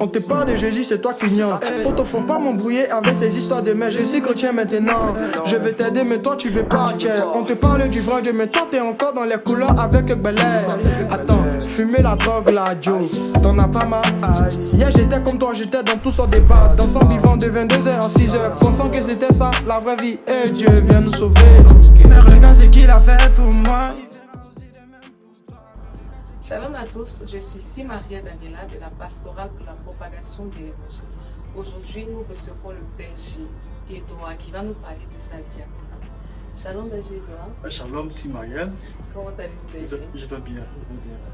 On te parle de Jésus, c'est toi qui ignores. Poto, faut pas m'embrouiller avec ces histoires de merde. Je suis chrétien maintenant. Je vais t'aider, mais toi tu veux pas. On te parle du vrai Dieu, mais toi t'es encore dans les couleurs avec Bel Air. Attends, fumer la drogue là, Joe. T'en as pas mal. Hier j'étais comme toi, j'étais dans tout sortes de débats. Dansant vivant de 22h à 6h. Pensant que c'était ça, la vraie vie. Et Dieu vient nous sauver. Mais regarde ce qu'il a fait pour moi. Shalom à tous, je suis Simaria Daniela de la pastorale pour la propagation de l'évangile. Aujourd'hui, nous recevrons le berger Edouard qui va nous parler de sa diaconie. Shalom berger Edouard. Shalom Simaria. Comment allez-vous berger? Je vais bien.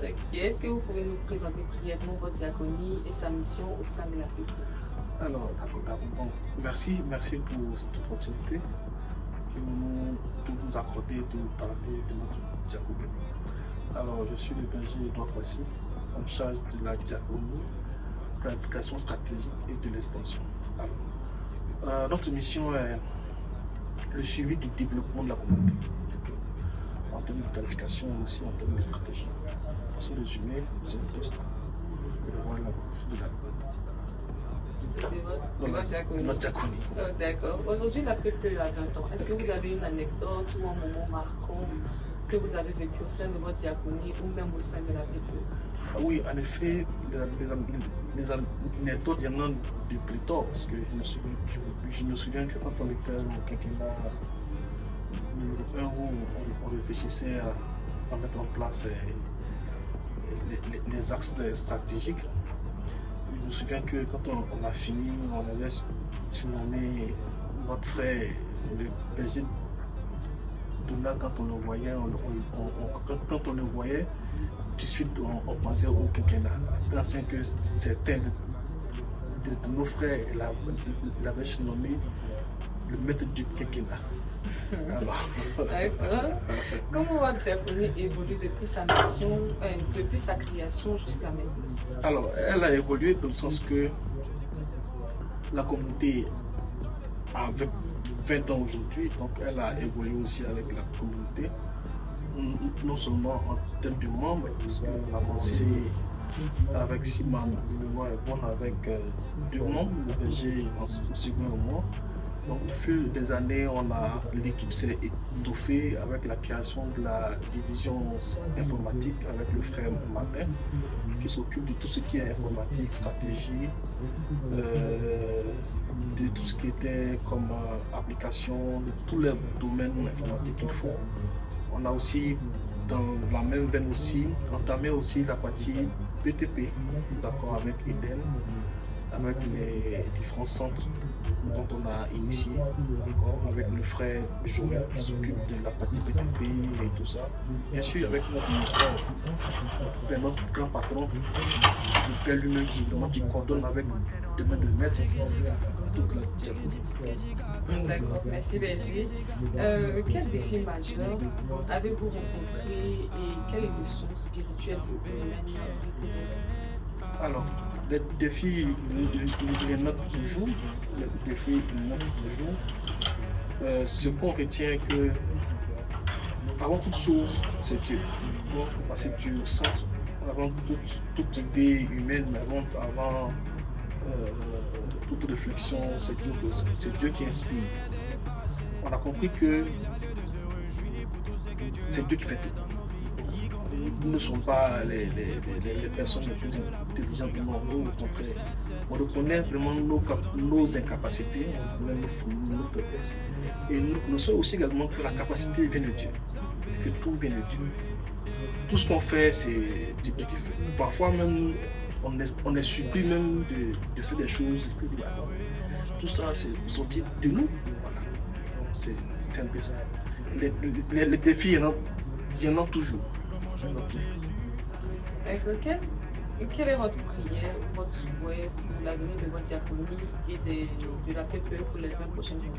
Okay. Est-ce que vous pouvez nous présenter brièvement votre diaconie et sa mission au sein de la Bible? Alors, d'accord. Bon, merci pour cette opportunité que nous accorder de parler de notre diaconie. Alors, je suis le berger Edouard Kwasi, en charge de la diaconie, planification stratégique et de l'expansion. Alors, notre mission est le suivi du développement de la communauté, en termes de planification et aussi en termes de stratégie. De façon résumée, c'est un peu ça. Voilà, notre diaconie. Oh, d'accord. Aujourd'hui, la PPE a 20 ans. Est-ce que vous avez une anecdote ou un moment marquant que vous avez vécu au sein de votre diaconie ou même au sein de la PPE? Oui, en effet, les anecdotes, il y en a de plus tard, parce que je me souviens que quand on était au quinquennat numéro 1 où on réfléchissait à mettre en place les axes stratégiques, je me souviens que quand on a fini, on avait surnommé notre frère, le berger Donald, quand on le voyait, quand on le voyait, tout de suite on pensait au quinquennat. Pensant que certains de nos frères l'avaient surnommé le maître du quinquennat. D'accord. Comment votre diaconie évolue depuis sa mission, depuis sa création jusqu'à maintenant? Alors, elle a évolué dans le sens que la communauté a 20 ans aujourd'hui, donc elle a évolué aussi avec la communauté, non seulement en termes de membres, parce qu'on a commencé avec 6 membres, le mois est bon avec 2 membres, le berger en second mois. Donc, au fil des années, l'équipe s'est étoffée avec la création de la division informatique avec le frère Martin, qui s'occupe de tout ce qui est informatique, stratégie, de tout ce qui était comme application, de tous les domaines informatiques qu'il faut. On a aussi, dans la même veine aussi, entamé aussi la partie BTP, d'accord, avec Eden, avec les différents centres dont on a initié, avec le frère Joël qui s'occupe de la partie BTP et tout ça. Bien sûr, avec notre grand patron, le frère lui-même qui coordonne avec le maître de maître toute la diaconie. D'accord, merci berger. Quel défi majeur avez-vous rencontré et quelles leçons spirituelles vous mènent? Alors, les défis, les notes toujours. Les défis, les notes toujours. Ce qu'on retient que, avant toute chose, c'est Dieu. Parce que Dieu au centre, avant toute idée humaine, avant toute réflexion, c'est Dieu qui inspire. On a compris que c'est Dieu qui fait tout. Nous ne sommes pas les personnes les plus intelligentes du monde, au contraire. On reconnaît vraiment nos incapacités, nos faiblesses. Et nous connaissons aussi également que la capacité vient de Dieu, et que tout vient de Dieu. Tout ce qu'on fait, c'est Dieu qui fait. Parfois même, on est surpris même de faire des choses, et puis attends, tout ça c'est sorti de nous. Voilà. C'est un peu ça. Les défis, il y en a toujours. Quelle est votre prière, votre souhait pour l'avenir de votre diaconie et de la PPE pour les 20 prochaines années?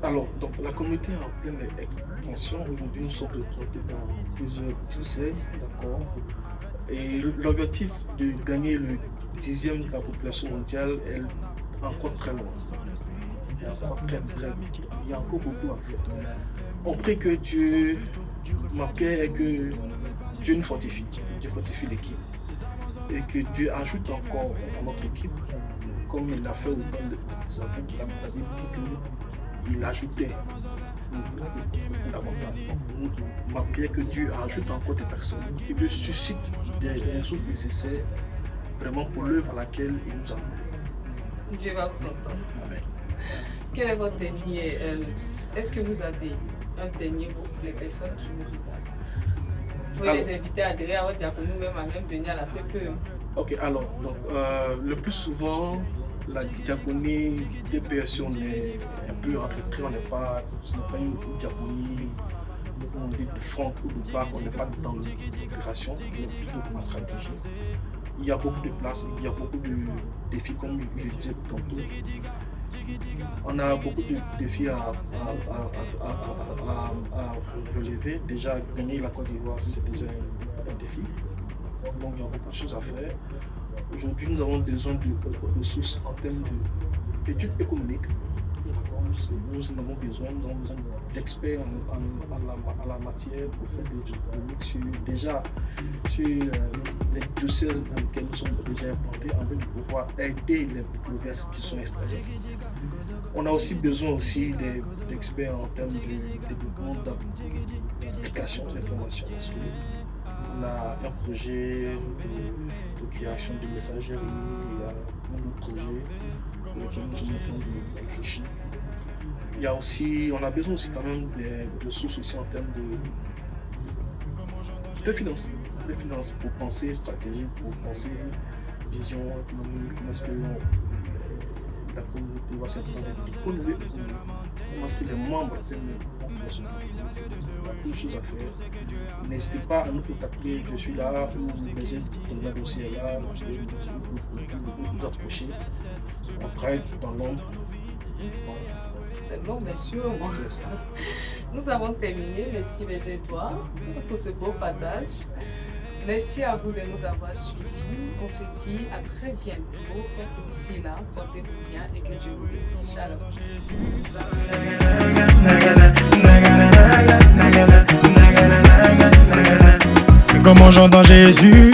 Alors, donc, la communauté est en pleine expansion. Aujourd'hui, nous sommes représentés dans plusieurs diocèses, d'accord. Et l'objectif de gagner le 10e de la population mondiale est encore très loin. Il y a encore il y a encore beaucoup à faire. On prie que Dieu, ma prière est que Dieu nous fortifie, Dieu fortifie l'équipe. et que Dieu ajoute encore à notre équipe, comme il a fait au temps de Elisabeth. Il avait dit qu'il ajoutait davantage. Ma prière que Dieu ajoute encore des personnes et Dieu suscite des ressources nécessaires vraiment pour l'œuvre à laquelle il nous a appelés. Dieu va vous entendre. Amen. Quel est votre dernier est-ce que vous avez un dernier mot pour les personnes qui nous regardent? Vous pouvez les inviter à adhérer à votre diaconie ou même à venir à la PPE. Ok, alors, donc, le plus souvent, la diaconie DPS, on est un peu en retrait, ce n'est pas une diaconie on dit de front ou de bac, on n'est pas dans l'opération, on est plutôt dans la stratégie. Il y a beaucoup de places, il y a beaucoup de défis, comme je disais tantôt. On a beaucoup de défis à relever. Déjà, gagner la Côte d'Ivoire, c'est déjà un défi. Donc, il y a beaucoup de choses à faire. Aujourd'hui, nous avons besoin de ressources en termes d'études économiques. Nous en avons besoin d'experts en la matière pour faire des études économiques sur les diocèses dans lesquels nous sommes déjà implantés, en vue de pouvoir aider les provinces qui sont installées. On a aussi besoin d'experts en termes de développement d'applications d'information. Parce qu'on a un projet de création de messagerie, il y a plein d'autres projets pour lesquels nous sommes en train de réfléchir. On a besoin aussi quand même des ressources aussi en termes de finances. De finances pour penser stratégie, pour penser vision économique, comment est-ce que la communauté va s'installer, comment est-ce que les membres vont se mettre. Il y a beaucoup de choses à faire. N'hésitez pas à nous contacter, je suis là, ou j'ai ton dossier là, nous approcher. On travaille dans l'ombre. Bon, bien sûr, nous avons terminé. Merci Béger et toi pour ce beau partage. Merci à vous de nous avoir suivis. On se dit à très bientôt. D'ici là, portez-vous bien et que Dieu vous bénisse. Shalom. Comment j'entends Jésus?